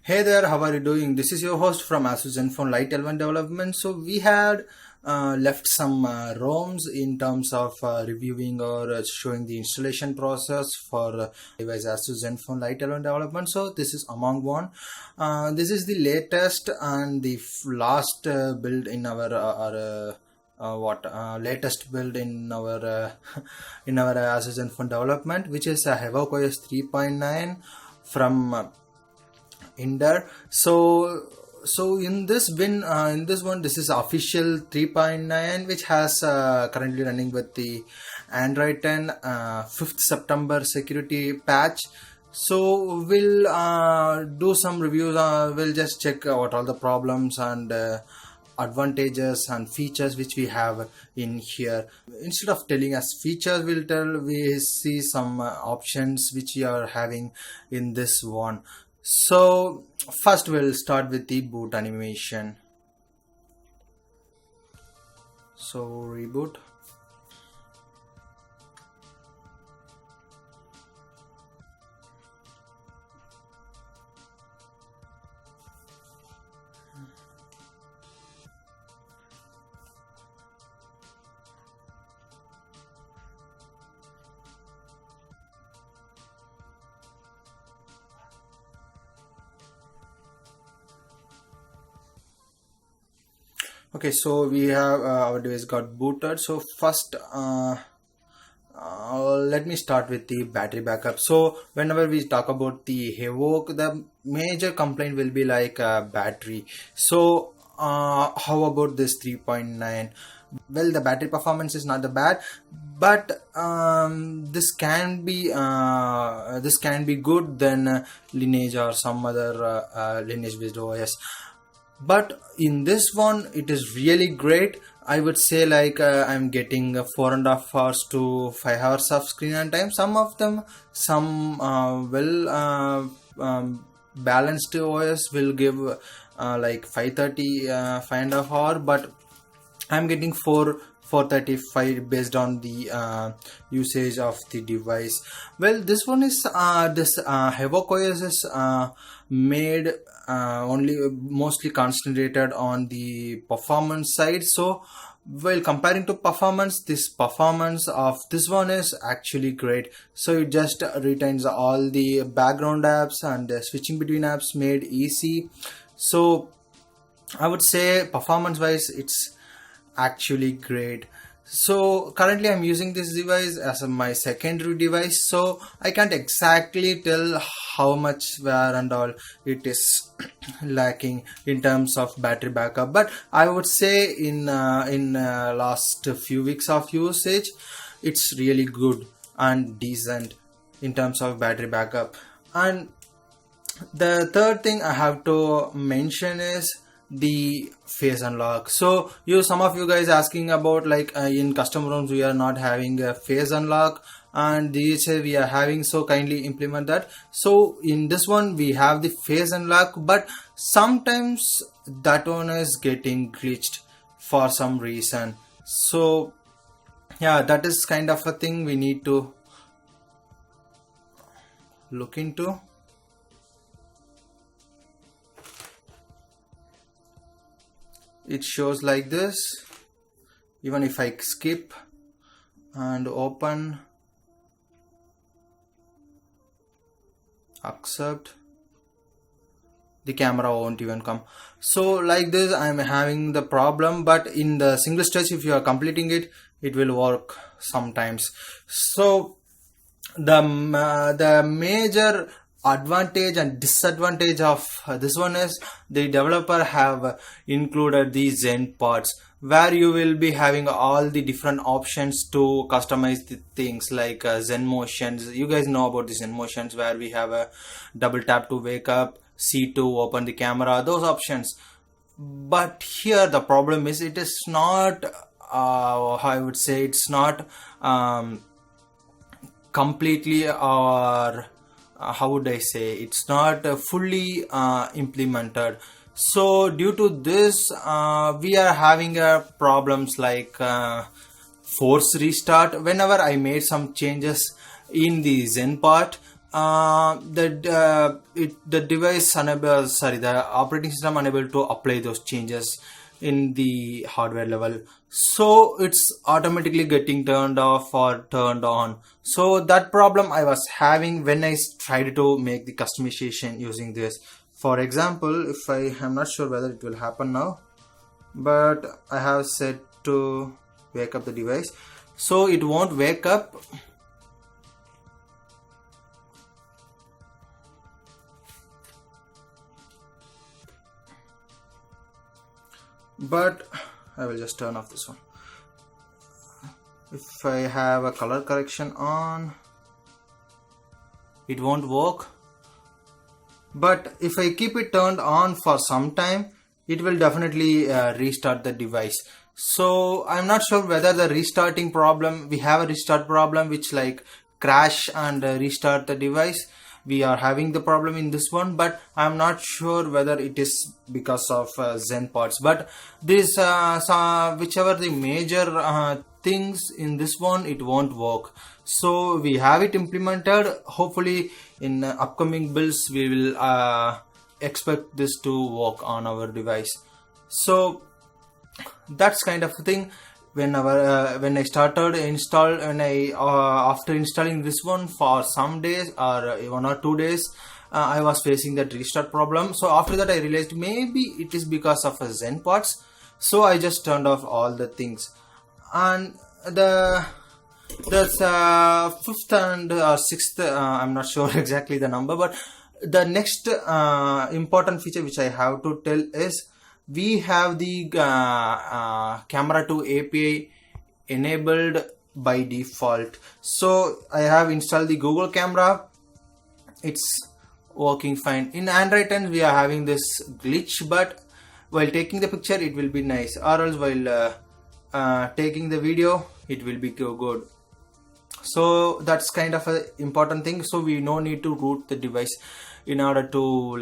Hey there, how are you doing? This is your host from ASUS Zenfone Lite L1 development. So we had left some ROMs in terms of reviewing or showing the installation process for device ASUS Zenfone Lite L1 development. So this is among one. This is the latest and the last build in our latest build in our in our ASUS Zenfone development, which is Havoc OS 3.9 from Inder. So in this one, this is official 3.9, which has currently running with the Android 10 5th September security patch. So we'll do some reviews. We'll just check what all the problems and advantages and features which we have in here. Instead of telling us features, we see some options which we are having in this one. So first we'll start with the boot animation. So reboot. Okay, so we have our device got booted. So first let me start with the battery backup. So whenever we talk about the Havoc, the major complaint will be like battery. So how about this 3.9? Well, the battery performance is not that bad, but this can be good than Lineage or some other Lineage based OS. But in this one it is really great. I would say like I'm getting 4.5 hours to 5 hours of screen on time. Some of them, balanced OS will give like 530 5.5 hour, but I'm getting 435 based on the usage of the device. Well, this one is this Havoc OS is made only mostly concentrated on the performance side. So while comparing to performance, this performance of this one is actually great. So it just retains all the background apps and switching between apps made easy. So I would say performance wise it's actually great. So currently I'm using this device as my secondary device, so I can't exactly tell how much wear and all it is lacking in terms of battery backup, but I would say in last few weeks of usage it's really good and decent in terms of battery backup. And the third thing I have to mention is the face unlock. So some of you guys asking about like in custom ROMs we are not having a face unlock, and these say we are having, so kindly implement that. So in this one we have the face unlock, but sometimes that one is getting glitched for some reason. So yeah, that is kind of a thing we need to look into. It shows like this. Even if I skip and open, accept, the camera won't even come. So like this I'm having the problem, but in the single stretch if you are completing it, it will work sometimes. So the major advantage and disadvantage of this one is the developer have included the Zen Parts, where you will be having all the different options to customize the things like Zen motions. You guys know about the Zen motions, where we have a double tap to wake up, C to open the camera, those options. But here the problem is it is not I would say it's not completely, or how would I say, it's not fully implemented. So due to this we are having problems like force restart. Whenever I made some changes in the Zen part, the device unable, sorry, the operating system unable to apply those changes in the hardware level, so it's automatically getting turned off or turned on. So that problem I was having when I tried to make the customization using this. For example, if I'm not sure whether it will happen now, but I have set to wake up the device, so it won't wake up. But I will just turn off this one. If I have a color correction on, it won't work. But if I keep it turned on for some time, it will definitely restart the device. So I'm not sure whether the restarting problem, we have a restart problem which like crash and restart the device. We are having the problem in this one, but I'm not sure whether it is because of Zen Parts. But this whichever the major things in this one, it won't work. So we have it implemented. Hopefully in upcoming builds we will expect this to work on our device. So that's kind of a thing. When I started after installing this one for some days or 1 or 2 days, I was facing that restart problem. So after that I realized maybe it is because of Zen Parts. So I just turned off all the things, and the fifth and sixth, I'm not sure exactly the number, but the next important feature which I have to tell is we have the camera to API enabled by default. So I have installed the Google camera. It's working fine. In Android 10 we are having this glitch, but while taking the picture it will be nice, or else while taking the video it will be good. So that's kind of an important thing. So we no need to root the device in order to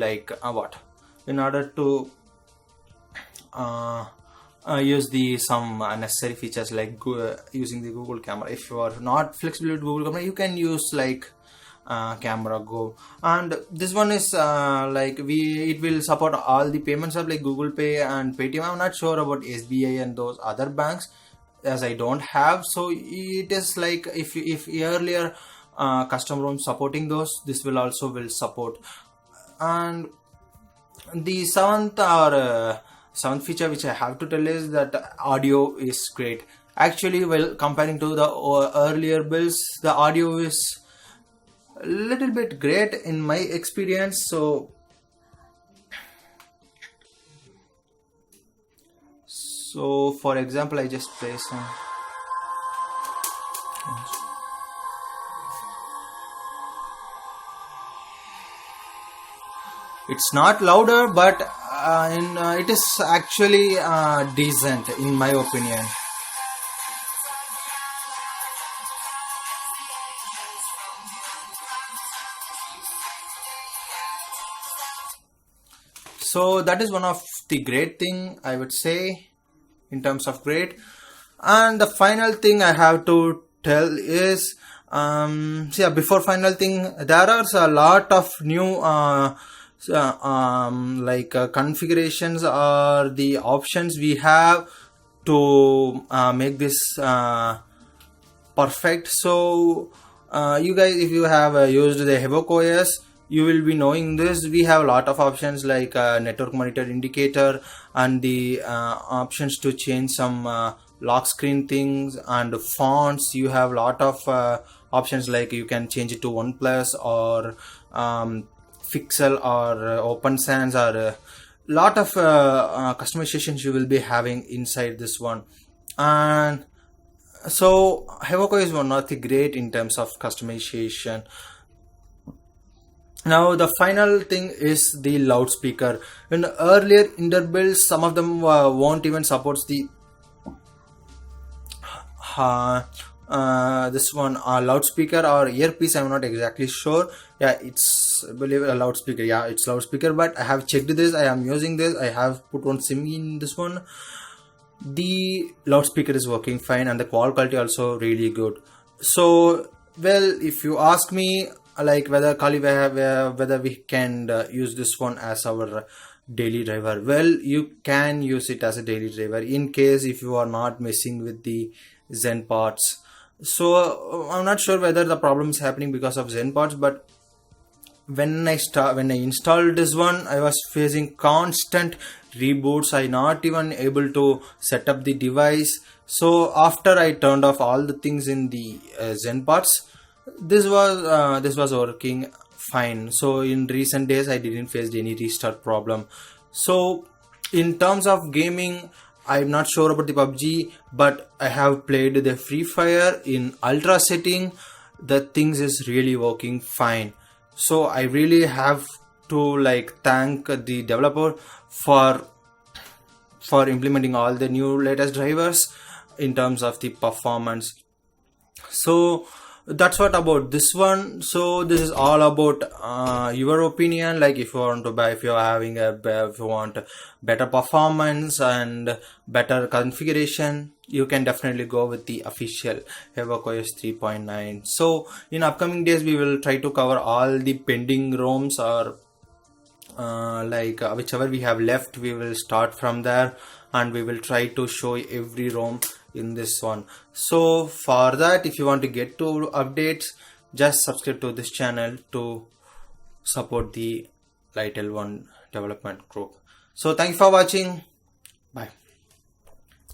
use the some necessary features like using the Google camera. If you are not flexible with Google camera, you can use like Camera Go, and this one is it will support all the payments of like Google Pay and Paytm. I'm not sure about SBI and those other banks, as I don't have. So it is like if earlier custom ROM supporting those, this will also support. And the seventh feature which I have to tell is that audio is great. Actually, well, comparing to the earlier builds, the audio is a little bit great in my experience. So for example, I just play some. It's not louder, but it is actually decent in my opinion. So that is one of the great thing I would say in terms of great. And the final thing I have to tell is before final thing, there are a lot of new configurations or the options we have to make this perfect. So you guys, if you have used the Havoc OS, you will be knowing this. We have a lot of options like network monitor indicator and the options to change some lock screen things and fonts. You have a lot of options like you can change it to OnePlus or Pixel or Open Sans, or a lot of customizations you will be having inside this one. And so Havoc is one of the great in terms of customization. Now the final thing is the loudspeaker. In the earlier Inter builds, some of them won't even support the this one loudspeaker or earpiece. I'm not exactly sure. Yeah, it's I believe a loudspeaker. Yeah, it's loudspeaker, but I have checked this. I am using this. I have put one SIM in this one. The loudspeaker is working fine and the call quality also really good. So well, if you ask me, like whether Kali whether we can use this one as our daily driver. Well, you can use it as a daily driver in case if you are not messing with the Zen Parts. So I'm not sure whether the problem is happening because of Zen Parts, but when I installed this one, I was facing constant reboots. I not even able to set up the device. So after I turned off all the things in the Zen Parts, this was working fine. So in recent days I didn't face any restart problem. So in terms of gaming, I'm not sure about the PUBG, but I have played the Free Fire in ultra setting. The things is really working fine. So I really have to like thank the developer for implementing all the new latest drivers in terms of the performance. So that's what about this one. So this is all about your opinion. Like if you want to buy, if you're having if you want better performance and better configuration, you can definitely go with the official Havoc OS 3.9. So in upcoming days we will try to cover all the pending ROMs, or whichever we have left, we will start from there and we will try to show every ROM in this one. So for that, if you want to get to updates, just subscribe to this channel to support the Lite L1 development group. So thank you for watching. Bye.